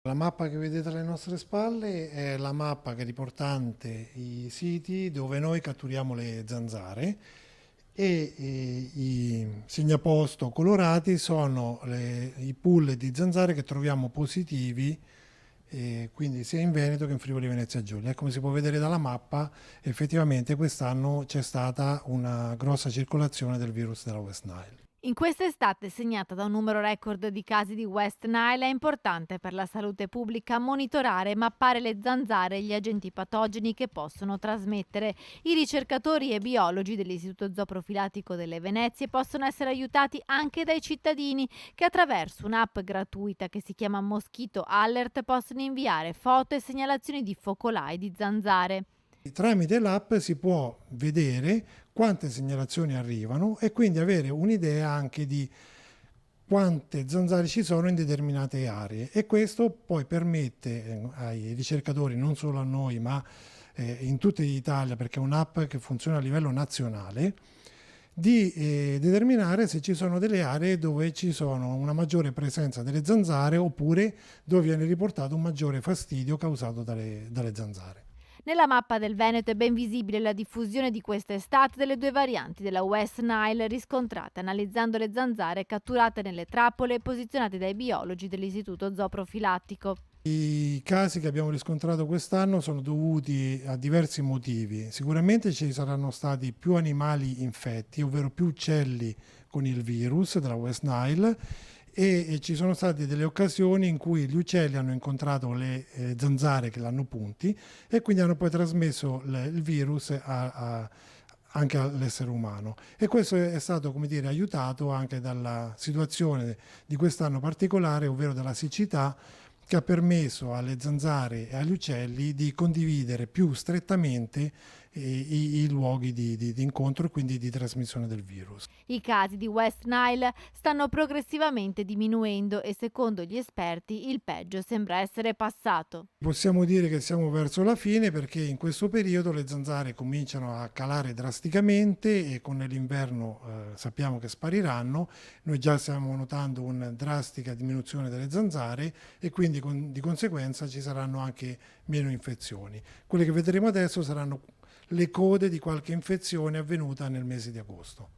La mappa che vedete alle nostre spalle è la mappa che è riportante i siti dove noi catturiamo le zanzare e i segnaposto colorati sono i pool di zanzare che troviamo positivi, quindi sia in Veneto che in Friuli Venezia Giulia. E come si può vedere dalla mappa, effettivamente quest'anno c'è stata una grossa circolazione del virus della West Nile. In quest'estate, segnata da un numero record di casi di West Nile, è importante per la salute pubblica monitorare e mappare le zanzare e gli agenti patogeni che possono trasmettere. I ricercatori e biologi dell'Istituto Zooprofilattico delle Venezie possono essere aiutati anche dai cittadini che attraverso un'app gratuita che si chiama Mosquito Alert possono inviare foto e segnalazioni di focolai di zanzare. Tramite l'app si può vedere quante segnalazioni arrivano e quindi avere un'idea anche di quante zanzare ci sono in determinate aree, e questo poi permette ai ricercatori, non solo a noi ma in tutta Italia, perché è un'app che funziona a livello nazionale, di determinare se ci sono delle aree dove ci sono una maggiore presenza delle zanzare oppure dove viene riportato un maggiore fastidio causato dalle zanzare. Nella mappa del Veneto è ben visibile la diffusione di quest'estate delle due varianti della West Nile riscontrate analizzando le zanzare catturate nelle trappole e posizionate dai biologi dell'Istituto Zooprofilattico. I casi che abbiamo riscontrato quest'anno sono dovuti a diversi motivi. Sicuramente ci saranno stati più animali infetti, ovvero più uccelli con il virus della West Nile, e ci sono state delle occasioni in cui gli uccelli hanno incontrato le zanzare che l'hanno punti e quindi hanno poi trasmesso il virus anche all'essere umano, e questo è stato, come dire, aiutato anche dalla situazione di quest'anno particolare, ovvero dalla siccità, che ha permesso alle zanzare e agli uccelli di condividere più strettamente i luoghi di incontro e quindi di trasmissione del virus. I casi di West Nile stanno progressivamente diminuendo e secondo gli esperti il peggio sembra essere passato. Possiamo dire che siamo verso la fine, perché in questo periodo le zanzare cominciano a calare drasticamente e con l'inverno sappiamo che spariranno. Noi già stiamo notando una drastica diminuzione delle zanzare e quindi di conseguenza ci saranno anche meno infezioni. Quelle che vedremo adesso saranno le code di qualche infezione avvenuta nel mese di agosto.